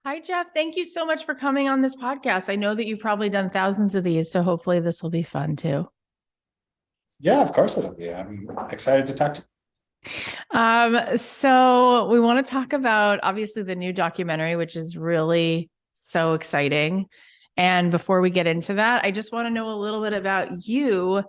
Hi, Jeff. Thank you so much for coming on this podcast. I know that you've probably done thousands of these, so hopefully this will be fun too. Yeah, of course it'll be. I'm excited to talk to you. So we want to talk about obviously the new documentary, which is really so exciting. And before we get into that, I just want to know a little bit about you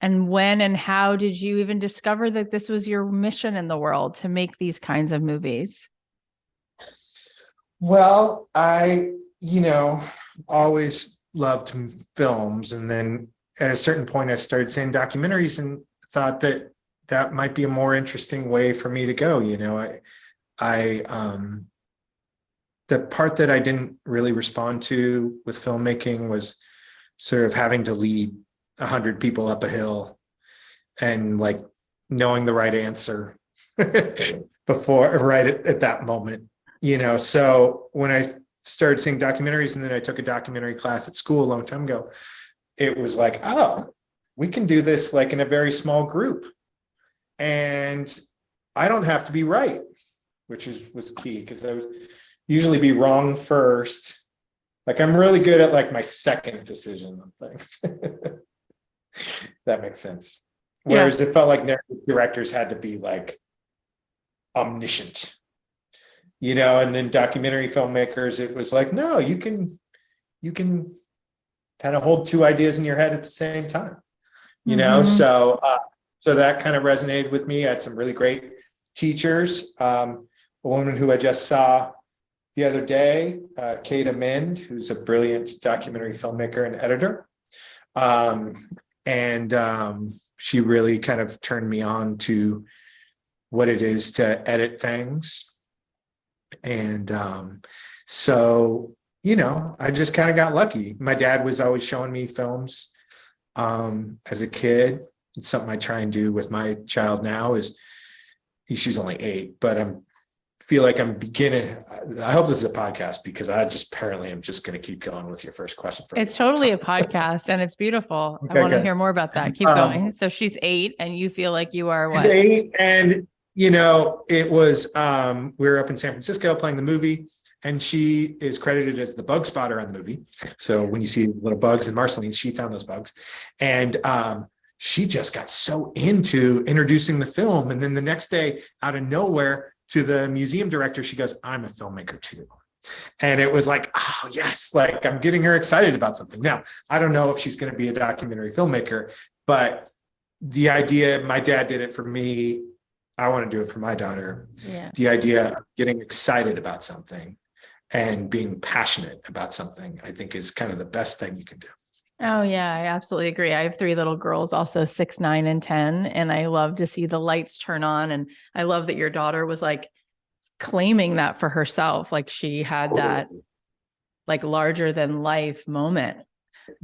and when and how did you even discover that this was your mission in the world to make these kinds of movies? Well, I always loved films. And then at a certain point, I started seeing documentaries and thought that that might be a more interesting way for me to go. I the part that I didn't really respond to with filmmaking was sort of having to lead 100 people up a hill and like knowing the right answer before, right at that moment. So when I started seeing documentaries and then I took a documentary class at school a long time ago, it was like, oh, we can do this like in a very small group. And I don't have to be right, which was key because I would usually be wrong first. Like I'm really good at like my second decision on things. That makes sense. Yeah. Whereas it felt like directors had to be like omniscient, and then documentary filmmakers, it was like, no, you can kind of hold two ideas in your head at the same time, you know? Mm-hmm. So that kind of resonated with me. I had some really great teachers. A woman who I just saw the other day, Kate Amend, who's a brilliant documentary filmmaker and editor. And she really kind of turned me on to what it is to edit things. And I just kind of got lucky. My dad was always showing me films as a kid. It's something I try and do with my child now. She's only 8, but feel like I'm beginning. I hope this is a podcast because I just apparently am just going to keep going with your first question. It's totally a podcast and it's beautiful. I Okay, want to good. hear more about that. Keep going. So she's 8 and you feel like you are She's what? 8, and it was we were up in San Francisco playing the movie, and she is credited as the bug spotter on the movie. So when you see little bugs in Marceline, she found those bugs, and she just got so into introducing the film. And then the next day, out of nowhere, to the museum director, she goes, "I'm a filmmaker too." And it was like, oh yes, like I'm getting her excited about something. Now, I don't know if she's going to be a documentary filmmaker, but the idea, my dad did it for me. I want to do it for my daughter. Yeah. The idea of getting excited about something and being passionate about something, I think is kind of the best thing you can do. Oh, yeah, I absolutely agree. I have 3 little girls, also 6, 9, and 10. And I love to see the lights turn on. And I love that your daughter was like claiming that for herself. Like she had that like larger than life moment.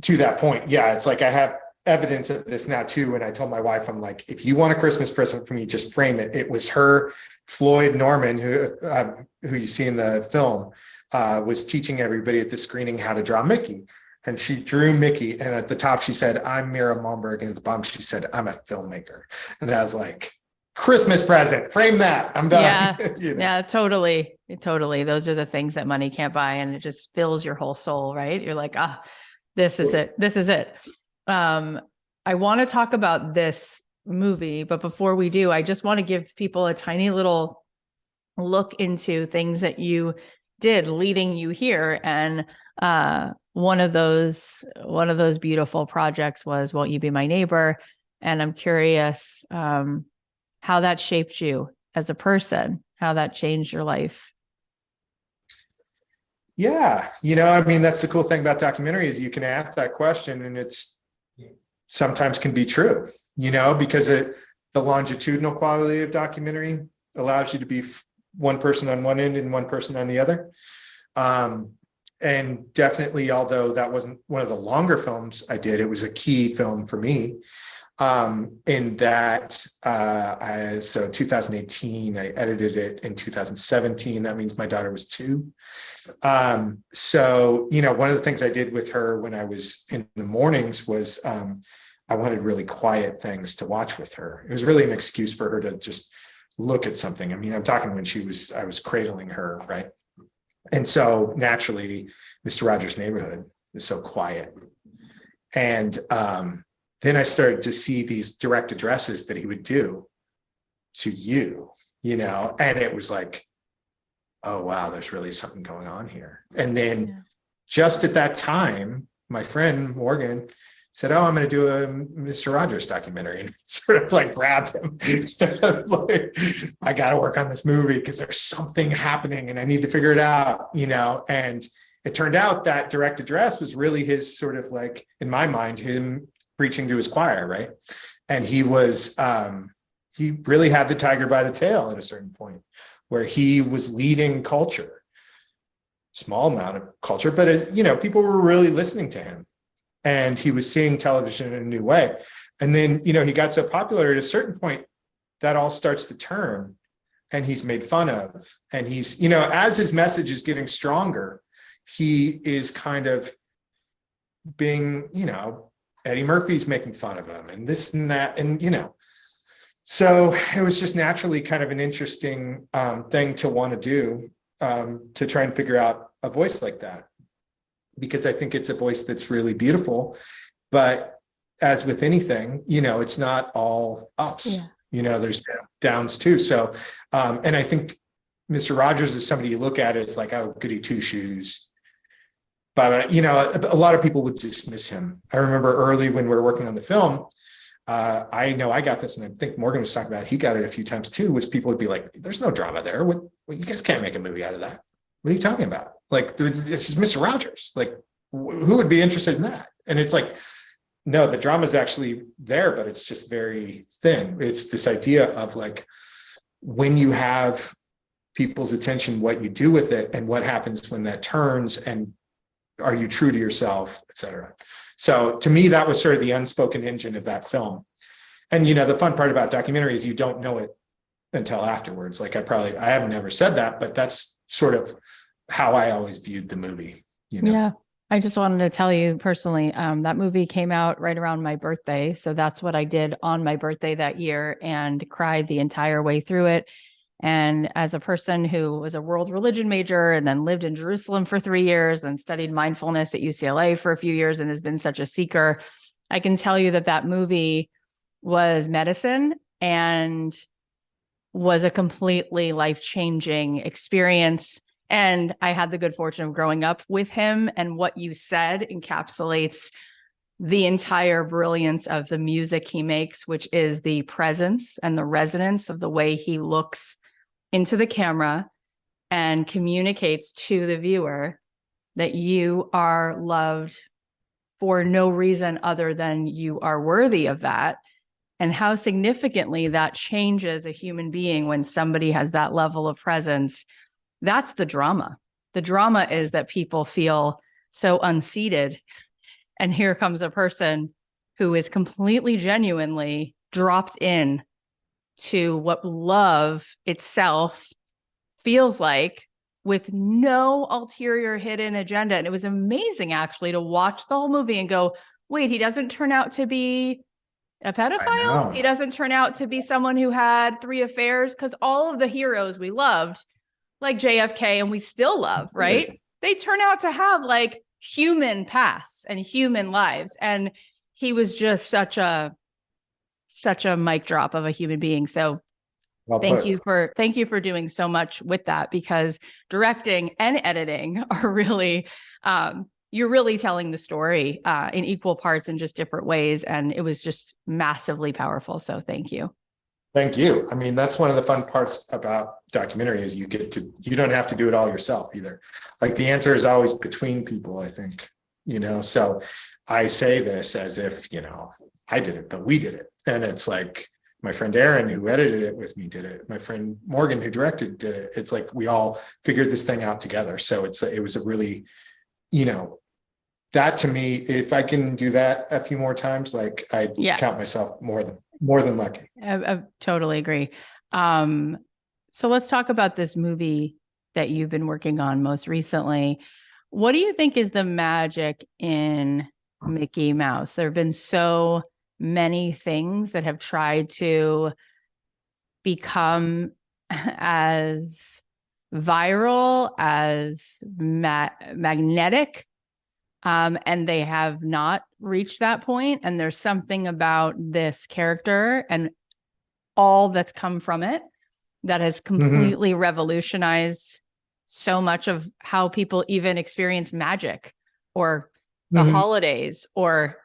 To that point, yeah, it's like I have evidence of this now too. And I told my wife, I'm like, if you want a Christmas present from me, just frame it. It was her, Floyd Norman, who you see in the film, was teaching everybody at the screening how to draw Mickey. And she drew Mickey. And at the top, she said, "I'm Mira Malmberg." And at the bottom, she said, "I'm a filmmaker." And I was like, Christmas present, frame that. I'm done. Yeah. Yeah, totally. Totally. Those are the things that money can't buy. And it just fills your whole soul, right? You're like, this is it. This is it. I want to talk about this movie, but before we do, I just want to give people a tiny little look into things that you did leading you here. And one of those beautiful projects was Won't You Be My Neighbor? And I'm curious how that shaped you as a person, how that changed your life. Yeah. I mean, that's the cool thing about documentary is you can ask that question and it's sometimes can be true, because the longitudinal quality of documentary allows you to be one person on one end and one person on the other. And definitely, although that wasn't one of the longer films I did, it was a key film for me. In that, so 2018, I edited it in 2017. That means my daughter was 2. So, one of the things I did with her when I was in the mornings was I wanted really quiet things to watch with her. It was really an excuse for her to just look at something. I mean, I'm talking when I was cradling her, right? And so naturally, Mr. Rogers' Neighborhood is so quiet. And then I started to see these direct addresses that he would do to you, and it was like, oh, wow, there's really something going on here. And then just at that time, my friend Morgan said, oh, I'm going to do a Mr. Rogers documentary, and sort of like grabbed him. It's like, I got to work on this movie because there's something happening and I need to figure it out, and it turned out that direct address was really his sort of like, in my mind, him preaching to his choir, right? And he really had the tiger by the tail at a certain point where he was leading culture, small amount of culture, but people were really listening to him. And he was seeing television in a new way. And then, he got so popular at a certain point, that all starts to turn and he's made fun of. And he's, as his message is getting stronger, he is kind of being, Eddie Murphy's making fun of him and this and that. And, so it was just naturally kind of an interesting thing to want to do, to try and figure out a voice like that. Because I think it's a voice that's really beautiful, but as with anything, it's not all ups, there's downs too. So, and I think Mr. Rogers is somebody you look at, it's like, oh, goody two shoes. But, a lot of people would dismiss him. I remember early when we were working on the film, I know I got this, and I think Morgan was talking about it, he got it a few times too, was people would be like, there's no drama there. What, you guys can't make a movie out of that. What are you talking about? Like, this is Mr. Rogers. Like, who would be interested in that? And it's like, no, the drama is actually there, but it's just very thin. It's this idea of like, when you have people's attention, what you do with it and what happens when that turns, and are you true to yourself, et cetera. So to me, that was sort of the unspoken engine of that film. And, the fun part about documentary is you don't know it until afterwards. Like I have never said that, but that's sort of how I always viewed the movie, Yeah. I just wanted to tell you personally, that movie came out right around my birthday. So that's what I did on my birthday that year, and cried the entire way through it. And as a person who was a world religion major and then lived in Jerusalem for 3 years and studied mindfulness at UCLA for a few years and has been such a seeker, I can tell you that movie was medicine and was a completely life-changing experience. And I had the good fortune of growing up with him, and what you said encapsulates the entire brilliance of the music he makes, which is the presence and the resonance of the way he looks into the camera and communicates to the viewer that you are loved for no reason other than you are worthy of that. And how significantly that changes a human being when somebody has that level of presence. That's the drama. The drama is that people feel so unseated. And here comes a person who is completely genuinely dropped in to what love itself feels like, with no ulterior hidden agenda. And it was amazing actually to watch the whole movie and go, wait, he doesn't turn out to be a pedophile. He doesn't turn out to be someone who had 3 affairs, because all of the heroes we loved, like JFK, and we still love, right? They turn out to have like human pasts and human lives. And he was just such a mic drop of a human being. So thank you for doing so much with that, because directing and editing are really, you're really telling the story in equal parts in just different ways. And it was just massively powerful. So thank you. Thank you. I mean, that's one of the fun parts about documentary is you don't have to do it all yourself either. Like the answer is always between people, I think, so I say this as if, I did it, but we did it. And it's like my friend Aaron, who edited it with me, did it. My friend Morgan, who directed, did it. It's like we all figured this thing out together. So it was a really, that to me, if I can do that a few more times, like I count myself more than lucky. I totally agree. So let's talk about this movie that you've been working on most recently. What do you think is the magic in Mickey Mouse? There have been so many things that have tried to become as viral, as magnetic, and they have not reached that point. And there's something about this character and all that's come from it that has completely revolutionized so much of how people even experience magic or the holidays or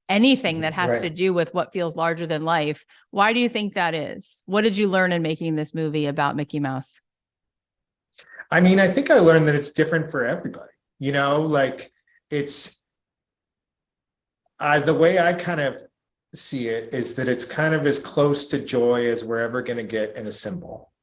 anything that has to do with what feels larger than life. Why do you think that is? What did you learn in making this movie about Mickey Mouse? I mean, I think I learned that it's different for everybody, you know, like it's the way I kind of see it is that it's kind of as close to joy as we're ever going to get in a symbol.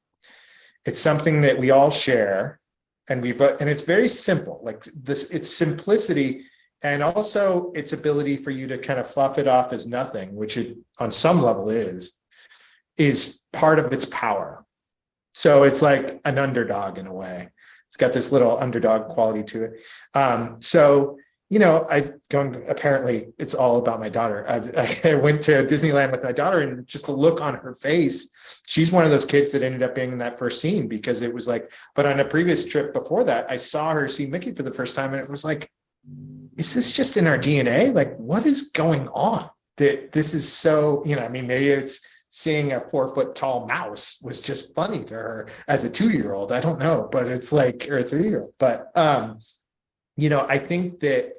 It's something that we all share, and it's very simple, like this, it's simplicity. And also its ability for you to kind of fluff it off as nothing, which it on some level is part of its power. So it's like an underdog in a way. It's got this little underdog quality to it. So, you know, apparently it's all about my daughter. I went to Disneyland with my daughter, and just the look on her face, she's one of those kids that ended up being in that first scene, because it was like, but on a previous trip before that, I saw her see Mickey for the first time, and it was like, is this just in our DNA? Like, what is going on? That this is so, you know, I mean, maybe it's seeing a 4-foot tall mouse was just funny to her as a 2-year-old. I don't know, but it's like, or a 3-year-old. But, you know, I think that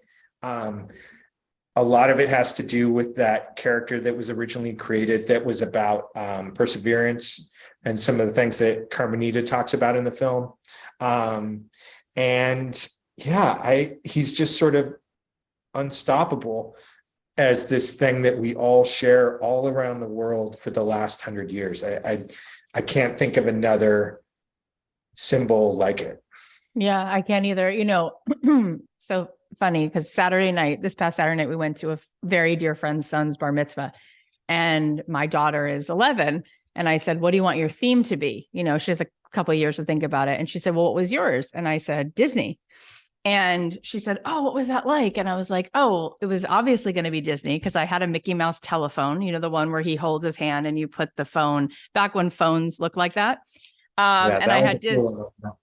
a lot of it has to do with that character that was originally created, that was about perseverance and some of the things that Carmenita talks about in the film. And yeah, he's just sort of unstoppable as this thing that we all share all around the world for the last 100 years. I can't think of another symbol like it. Yeah, I can't either. You know, so funny, because this past Saturday night, we went to a very dear friend's son's bar mitzvah, and my daughter is 11. And I said, what do you want your theme to be? You know, she has a couple of years to think about it. And she said, well, what was yours? And I said, Disney. And she said, oh, what was that like? And I was like, oh, it was obviously going to be Disney, because I had a Mickey Mouse telephone, you know, the one where he holds his hand and you put the phone, back when phones looked like that. And I had Disney.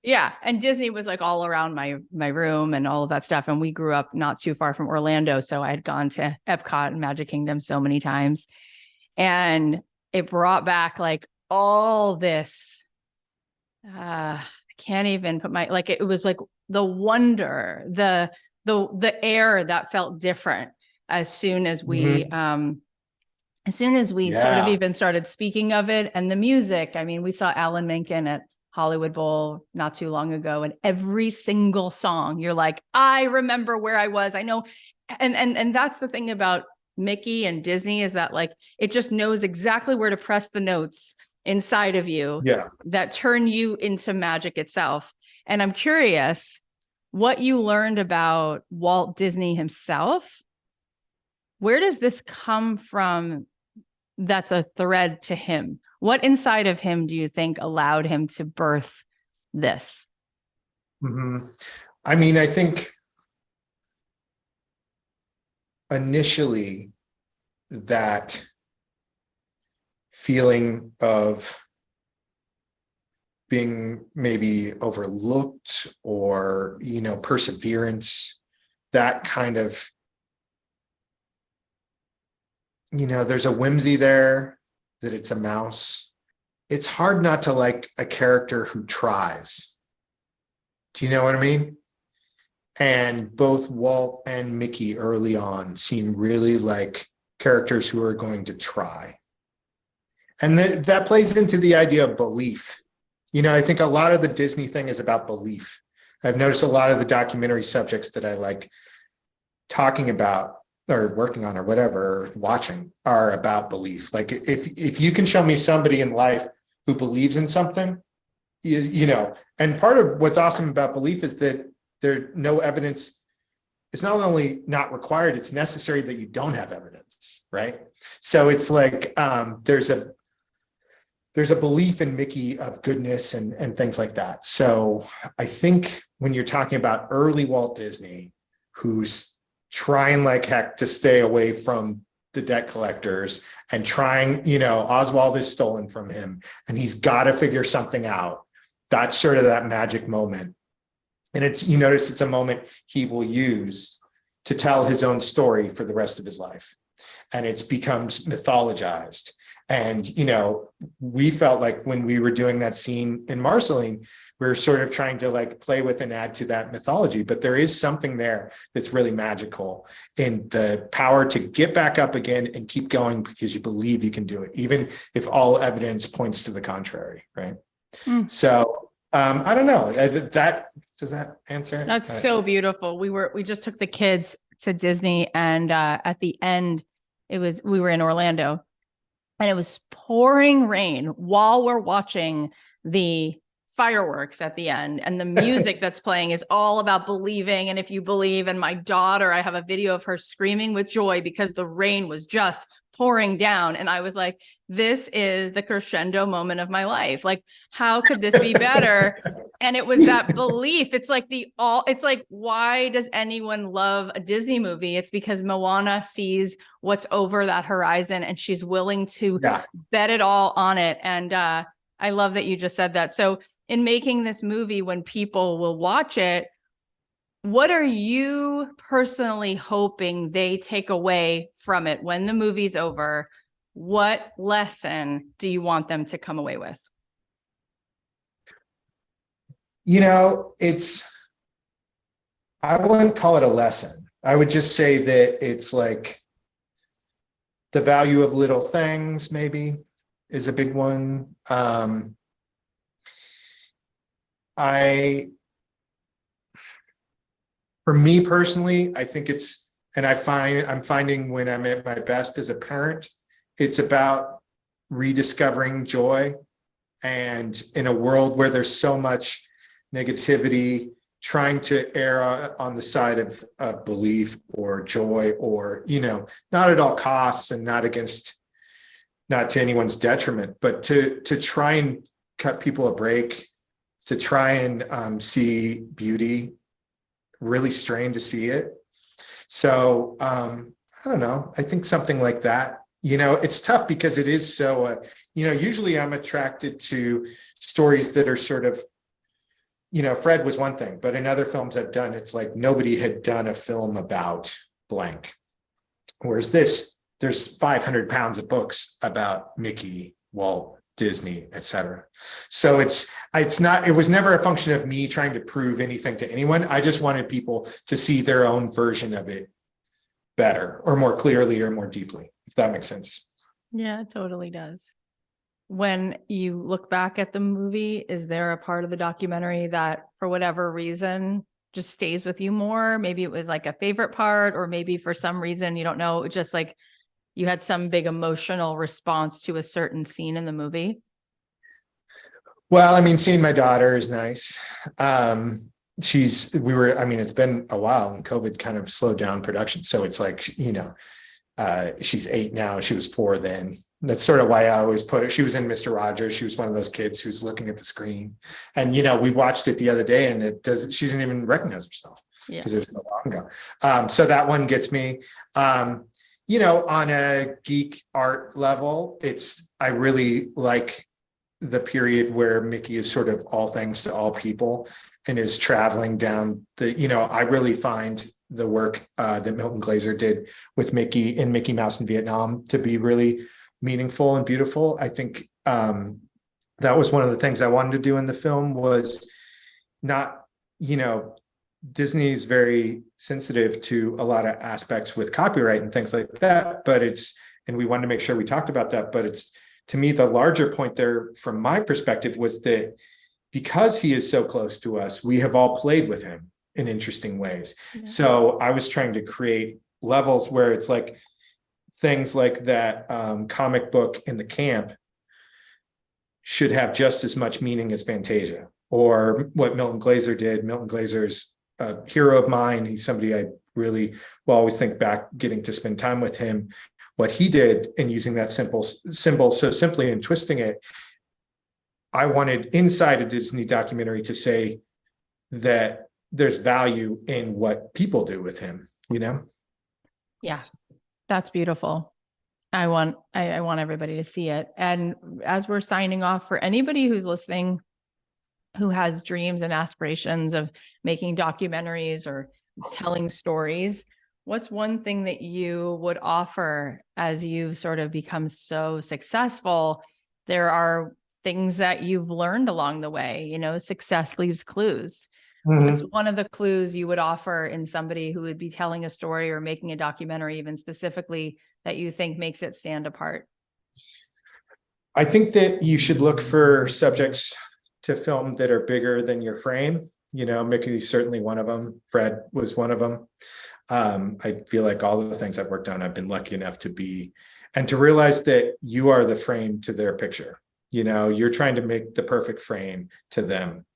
Yeah. And Disney was like all around my room and all of that stuff. And we grew up not too far from Orlando. So I had gone to Epcot and Magic Kingdom so many times. And it brought back like all this, I can't even put it was like the wonder, the air that felt different as soon as we sort of even started speaking of it. And the music, I mean, we saw Alan Menken at Hollywood Bowl not too long ago, and every single song, you're like, I remember where I was. I know. And that's the thing about Mickey and Disney, is that like, it just knows exactly where to press the notes inside of you that turn you into magic itself. And I'm curious what you learned about Walt Disney himself. Where does this come from? That's a thread to him. What inside of him do you think allowed him to birth this? I mean, I think initially that feeling of being maybe overlooked, or, you know, perseverance, that kind of, you know, there's a whimsy there that it's a mouse. It's hard not to like a character who tries. Do you know what I mean? And both Walt and Mickey early on seem really like characters who are going to try. And that plays into the idea of belief. You know, I think a lot of the Disney thing is about belief. I've noticed a lot of the documentary subjects that I like talking about or working on or whatever, or watching, are about belief. Like if you can show me somebody in life who believes in something, you know, and part of what's awesome about belief is that there's no evidence. It's not only not required, it's necessary that you don't have evidence, right? So it's like there's a belief in Mickey of goodness and things like that. So I think when you're talking about early Walt Disney, who's trying like heck to stay away from the debt collectors and trying, you know, Oswald is stolen from him and he's got to figure something out. That's sort of that magic moment. And it's, you notice it's a moment he will use to tell his own story for the rest of his life. And it becomes mythologized. And, we felt like when we were doing that scene in Marceline, we were sort of trying to like play with and add to that mythology. But there is something there that's really magical in the power to get back up again and keep going because you believe you can do it, even if all evidence points to the contrary. Right. So I don't know. Does that answer? That's so beautiful. We just took the kids to Disney, and at the end, we were in Orlando, and it was pouring rain while we're watching the fireworks at the end, and the music that's playing is all about believing. And if you believe, and my daughter, I have a video of her screaming with joy because the rain was just pouring down. And I was like, this is the crescendo moment of my life. Like, how could this be better? And it was that belief. It's like why does anyone love a Disney movie? It's because Moana sees what's over that horizon and she's willing to bet it all on it. And I love that you just said that. So in making this movie, when people will watch it, what are you personally hoping they take away from it when the movie's over? What lesson do you want them to come away with? I wouldn't call it a lesson. I would just say that it's like the value of little things maybe is a big one. For me personally, I think I'm finding when I'm at my best as a parent, it's about rediscovering joy. And in a world where there's so much negativity, trying to err on the side of belief or joy, or, not at all costs and not to anyone's detriment, but to try and cut people a break, to try and see beauty, really strain to see it. So I don't know. I think something like that. It's tough because it is so, usually I'm attracted to stories that are sort of, Fred was one thing, but in other films I've done, it's like nobody had done a film about blank. Whereas there's 500 pounds of books about Mickey, Walt, Disney, etc. So it was never a function of me trying to prove anything to anyone. I just wanted people to see their own version of it better or more clearly or more deeply, if that makes sense. Yeah, it totally does. When you look back at the movie, is there a part of the documentary that for whatever reason just stays with you more? Maybe it was like a favorite part, or maybe for some reason, you don't know, just like you had some big emotional response to a certain scene in the movie? Well, seeing my daughter is nice. It's been a while and COVID kind of slowed down production. So it's like, she's 8 now. She was 4 then. That's sort of why I always put her. She was in Mr. Rogers. She was one of those kids who's looking at the screen. And, we watched it the other day and she didn't even recognize herself because it was so long ago. So that one gets me. On a geek art level, I really like the period where Mickey is sort of all things to all people and is traveling down I really find the work that Milton Glaser did with Mickey in Mickey Mouse in Vietnam to be really meaningful and beautiful. I think that was one of the things I wanted to do in the film was not, Disney is very sensitive to a lot of aspects with copyright and things like that, and we wanted to make sure we talked about that, but to me, the larger point there from my perspective was that because he is so close to us, we have all played with him in interesting ways. Yeah. So I was trying to create levels where it's like things like that comic book in the camp should have just as much meaning as Fantasia, or what Milton Glaser did. Milton Glaser's a hero of mine. He's somebody I really will always think back, getting to spend time with him, what he did and using that symbol so simply and twisting it. I wanted inside a Disney documentary to say that there's value in what people do with him, Yeah, that's beautiful. I want everybody to see it. And as we're signing off, for anybody who's listening who has dreams and aspirations of making documentaries or telling stories, what's one thing that you would offer as you've sort of become so successful? There are things that you've learned along the way, you know, success leaves clues. What's one of the clues you would offer in somebody who would be telling a story or making a documentary, even specifically, that you think makes it stand apart? I think that you should look for subjects to film that are bigger than your frame. You know, Mickey's certainly one of them. Fred was one of them. I feel like all of the things I've worked on, I've been lucky enough to be, and to realize that you are the frame to their picture. You know, you're trying to make the perfect frame to them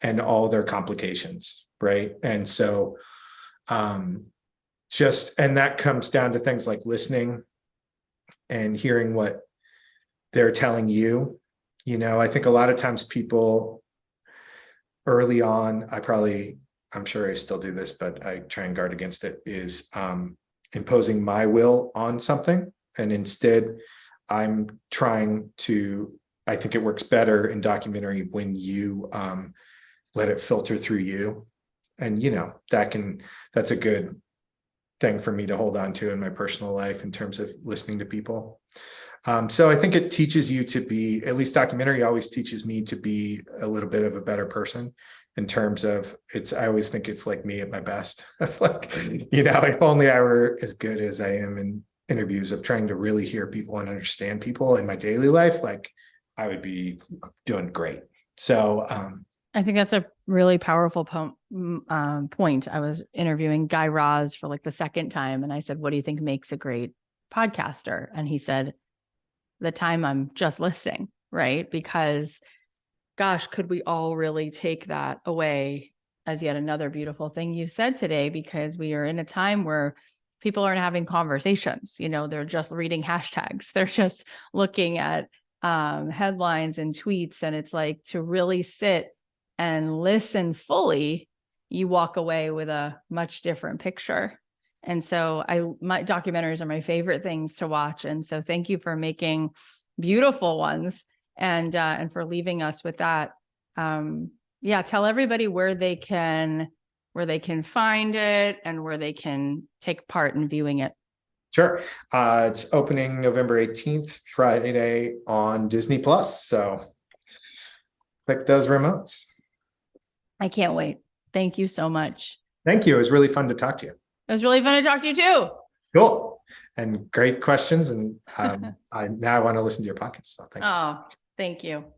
and all their complications, right? And so and that comes down to things like listening and hearing what they're telling you. You know, I think a lot of times people early on, I'm sure I still do this, but I try and guard against it, is imposing my will on something. And instead, I think it works better in documentary when you let it filter through you. And, you know, that's a good thing for me to hold on to in my personal life in terms of listening to people. So I think it teaches you to be, at least documentary always teaches me to be a little bit of a better person in terms of I always think it's like me at my best. Like, you know, if only I were as good as I am in interviews of trying to really hear people and understand people in my daily life, like I would be doing great. So I think that's a really powerful point. I was interviewing Guy Raz for like the second time, and I said, "What do you think makes a great podcaster?" And he said, "The time I'm just listening," right? Because, gosh, could we all really take that away as yet another beautiful thing you said today? Because we are in a time where people aren't having conversations. You know, they're just reading hashtags. They're just looking at headlines and tweets. And it's like, to really sit and listen fully, you walk away with a much different picture. And so my documentaries are my favorite things to watch. And so thank you for making beautiful ones and for leaving us with that. Yeah, tell everybody where they can find it and where they can take part in viewing it. Sure. It's opening November 18th, Friday on Disney Plus. So click those remotes. I can't wait. Thank you so much. Thank you. It was really fun to talk to you. It was really fun to talk to you too. Cool. And great questions. And now I want to listen to your podcast. So thank you. Oh, thank you.